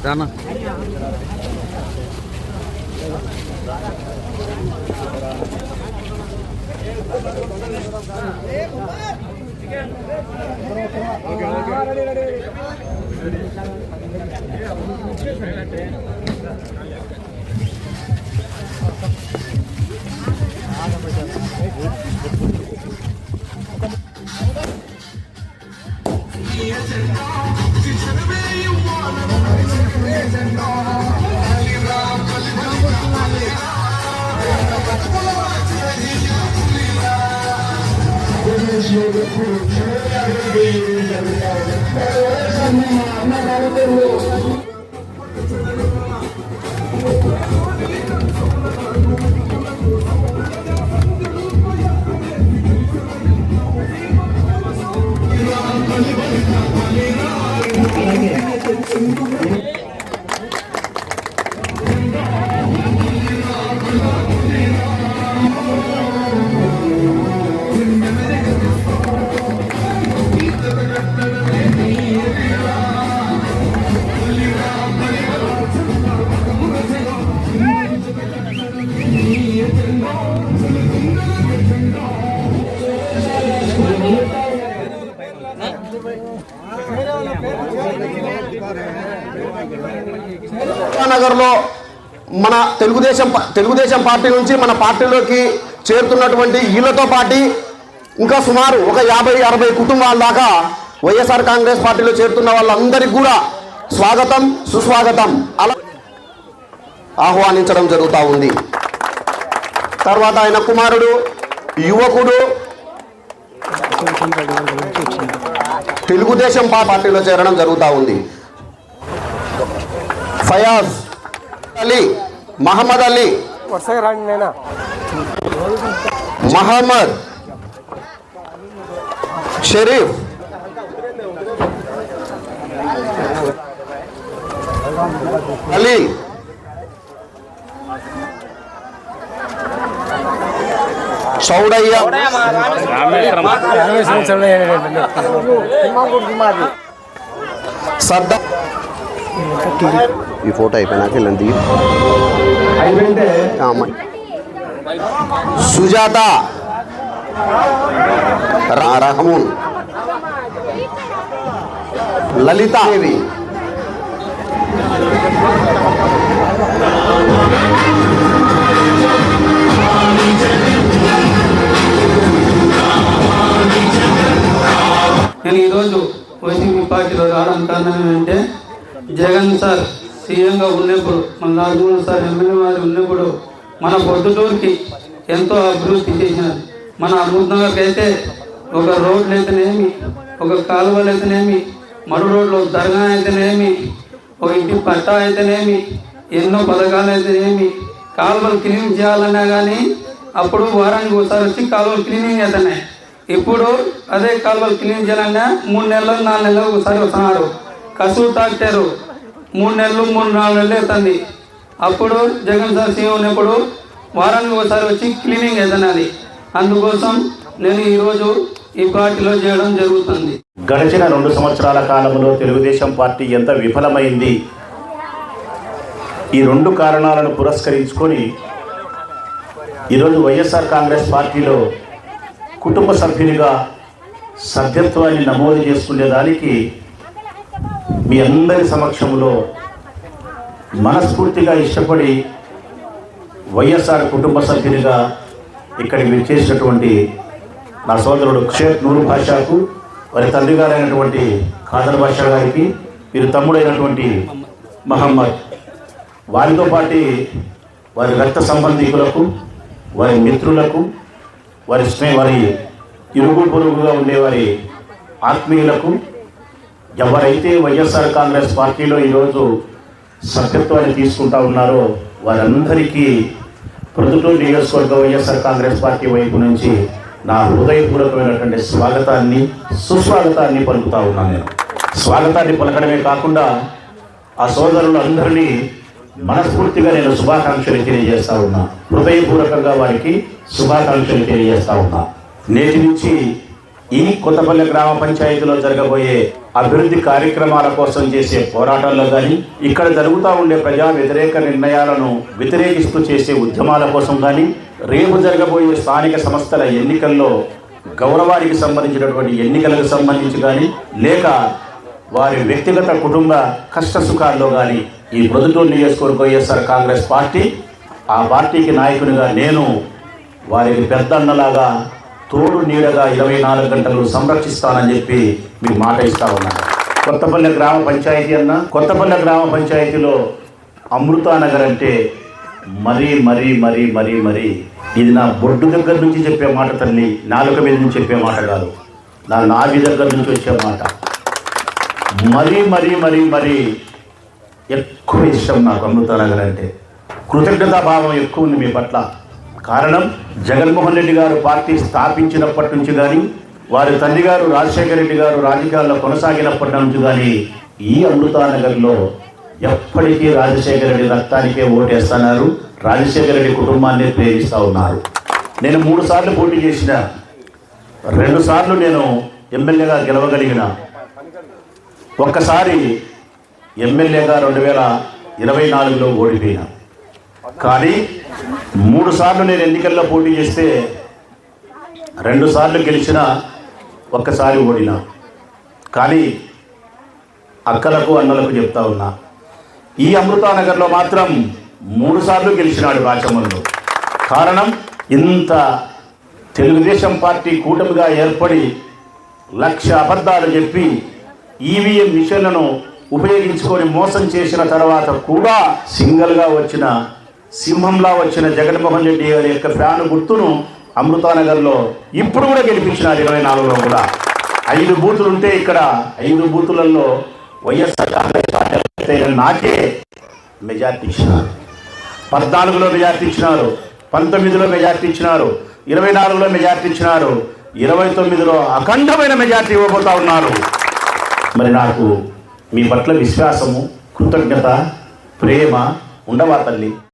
రానా నగర్లో మన తెలుగుదేశం పార్టీ నుంచి మన పార్టీలోకి చేరుతున్నటువంటి వీళ్ళతో పాటు ఇంకా సుమారు ఒక 50-60 కుటుంబాల దాకా వైఎస్ఆర్ కాంగ్రెస్ పార్టీలో చేరుతున్న వాళ్ళందరికీ కూడా స్వాగతం సుస్వాగతం అలా ఆహ్వానించడం జరుగుతూ ఉంది. తర్వాత ఆయన కుమారుడు యువకుడు తెలుగుదేశం పార్టీలో చేరడం జరుగుతూ ఉంది. ఫయాజ్ అలీ, మహమ్మద్ అలీ, మహమ్మద్ షరీఫ్, అలీ, చౌడయ్య, సర్దార్. ఈ ఫోటో అయిపోయినాక వెళ్ళండి. సుజాత, రహమూన్, లలితాదేవి, నేను ఈరోజు వైసీపీ పార్టీలో రావడం కారణం ఏంటంటే జగన్ సార్ సీఎంగా ఉన్నప్పుడు, మన రాజమోహన్ సార్ ఎమ్మెల్యే వారు ఉన్నప్పుడు మన పొద్దుటూరుకి ఎంతో అభివృద్ధి చేసినారు. మన అమృతనగర్కి అయితే ఒక రోడ్లు అయితేనేమి, ఒక కాలువలు అయితేనేమి, మరో రోడ్లు దర్గా అయితేనేమి, ఒక ఇంటి పట్టా అయితేనేమి, ఎన్నో పథకాలు అయితేనేమి, కాలువలు క్లీనింగ్ చేయాలన్నా కానీ అప్పుడు వారానికి ఒకసారి వచ్చి కాలువలు క్లీనింగ్ చేస్తున్నాయి. ఇప్పుడు అదే కాలువలు క్లీనింగ్ చేయాలన్నా 3 నెలలు 4 నెలలు ఒకసారి వస్తున్నారు. కసువు తాక్టారు 3 నెలలు 3-4 నెలలు అవుతుంది. అప్పుడు జగన్ సార్ సీఎం ఉన్నప్పుడు వారానికి ఒకసారి వచ్చి క్లీనింగ్ అవుతున్నది. అందుకోసం నేను ఈరోజు ఈ పార్టీలో చేయడం జరుగుతుంది. గడిచిన 2 సంవత్సరాల కాలంలో తెలుగుదేశం పార్టీ ఎంత విఫలమైంది, ఈ 2 కారణాలను పురస్కరించుకొని ఈరోజు వైఎస్ఆర్ కాంగ్రెస్ పార్టీలో కుటుంబ సభ్యునిగా సభ్యత్వాన్ని నమోదు చేసుకునేదానికి మీ అందరి సమక్షంలో మనస్ఫూర్తిగా ఇష్టపడి వైఎస్ఆర్ కుటుంబ సభ్యునిగా ఇక్కడికి విచ్చేసినటువంటి నా సోదరుడు షేక్ నూరు భాషాకు, వారి తండ్రి గారైనటువంటి ఖాదర్ భాషా గారికి, వీరి తమ్ముడైనటువంటి మహమ్మద్, వారితో పాటు వారి రక్త సంబంధికులకు, వారి మిత్రులకు, వారి ఇరుగు పొరుగుగా ఉండేవారి ఆత్మీయులకు, ఎవరైతే వైఎస్ఆర్ కాంగ్రెస్ పార్టీలో ఈరోజు సభ్యత్వాన్ని తీసుకుంటా ఉన్నారో వారందరికీ ప్రొద్దుటూరు నియోజకవర్గ వైఎస్ఆర్ కాంగ్రెస్ పార్టీ వైపు నుంచి నా హృదయపూర్వకమైనటువంటి స్వాగతాన్ని సుస్వాగతాన్ని పలుకుతా ఉన్నాను. నేను స్వాగతాన్ని పలకడమే కాకుండా ఆ సోదరులందరినీ మనస్ఫూర్తిగా నేను శుభాకాంక్షలు తెలియజేస్తా ఉన్నా. హృదయపూర్వకంగా వారికి శుభాకాంక్షలు తెలియజేస్తా ఉన్నా. నేటి నుంచి ఈ కొత్తపల్లి గ్రామ పంచాయతీలో జరగబోయే అభివృద్ధి కార్యక్రమాల కోసం చేసే పోరాటాల్లో కానీ, ఇక్కడ జరుగుతూ ఉండే ప్రజా వ్యతిరేక నిర్ణయాలను వ్యతిరేకిస్తూ చేసే ఉద్యమాల కోసం కానీ, రేపు జరగబోయే స్థానిక సంస్థల ఎన్నికల్లో గౌరవానికి సంబంధించినటువంటి ఎన్నికలకు సంబంధించి కానీ, లేక వారి వ్యక్తిగత కుటుంబ కష్ట సుఖాల్లో కానీ ఈ ప్రొద్దుటూరు నియోజకవర్గ వైఎస్ఆర్ కాంగ్రెస్ పార్టీ, ఆ పార్టీకి నాయకునిగా నేను వారికి పెద్ద అన్నలాగా తోడు నీడగా 24 గంటలు సంరక్షిస్తానని చెప్పి మీకు మాట ఇస్తా ఉన్నాను. కొత్తపల్లి గ్రామ పంచాయతీ అన్న, కొత్తపల్లి గ్రామ పంచాయతీలో అమృతానగర్ అంటే మరీ మరీ మరీ మరీ మరీ ఇది నా బొడ్డు దగ్గర నుంచి చెప్పే మాట తల్లి, నాలుక మీద నుంచి చెప్పే మాట కాదు, నా నాభి దగ్గర నుంచి వచ్చే మాట. మరీ మరీ మరీ మరీ ఎక్కువ ఇష్టం నాకు అమృతానగర్ అంటే. కృతజ్ఞతాభావం ఎక్కువ ఉంది మీ పట్ల. కారణం, జగన్మోహన్ రెడ్డి గారు పార్టీ స్థాపించినప్పటి నుంచి కానీ, వారి తండ్రి గారు రాజశేఖర రెడ్డి గారు రాజకీయాల్లో కొనసాగినప్పటి నుంచి కానీ ఈ అమృతానగర్లో ఎప్పటికీ రాజశేఖర రెడ్డి రక్తానికే ఓటేస్తున్నారు, రాజశేఖర రెడ్డి కుటుంబాన్ని ప్రేమిస్తూ ఉన్నారు. నేను 3 సార్లు పోటీ చేసిన, 2 సార్లు నేను ఎమ్మెల్యేగా గెలవగలిగిన, ఒక్కసారి ఎమ్మెల్యేగా 2024లో ఓడిపోయినా. కానీ 3 సార్లు నేను ఎన్నికల్లో పోటీ చేస్తే 2 సార్లు గెలిచిన, ఒక్కసారి ఓడినా. కానీ అక్కలకు అన్నలకు చెప్తా ఉన్నా, ఈ అమృతానగర్లో మాత్రం 3 సార్లు గెలిచినాడు రాచమల్లు. కారణం, ఇంత తెలుగుదేశం పార్టీ కూటమిగా ఏర్పడి 1,00,000 అబద్ధాలు చెప్పి ఈవీఎం మిషన్లను ఉపయోగించుకొని మోసం చేసిన తర్వాత కూడా సింగల్గా వచ్చిన, సింహంలా వచ్చిన జగన్మోహన్ రెడ్డి గారి యొక్క ఫ్యాను గుర్తును అమృతానగర్లో ఇప్పుడు కూడా గెలిపించినారు. 24లో కూడా 5 బూతులు ఉంటే ఇక్కడ 5 బూతులలో వైఎస్ఆర్ కాంగ్రెస్ పార్టీ నాకే మెజార్టీ ఇచ్చినారు. 14లో మెజార్టీ ఇచ్చినారు, 19లో మెజార్టీ ఇచ్చినారు, 24లో మెజార్టీ ఇచ్చినారు, 29లో అఖండమైన మెజార్టీ ఇవ్వబోతా ఉన్నారు. మరి నాకు మీ పట్ల విశ్వాసము, కృతజ్ఞత, ప్రేమ ఉండవా తల్లి?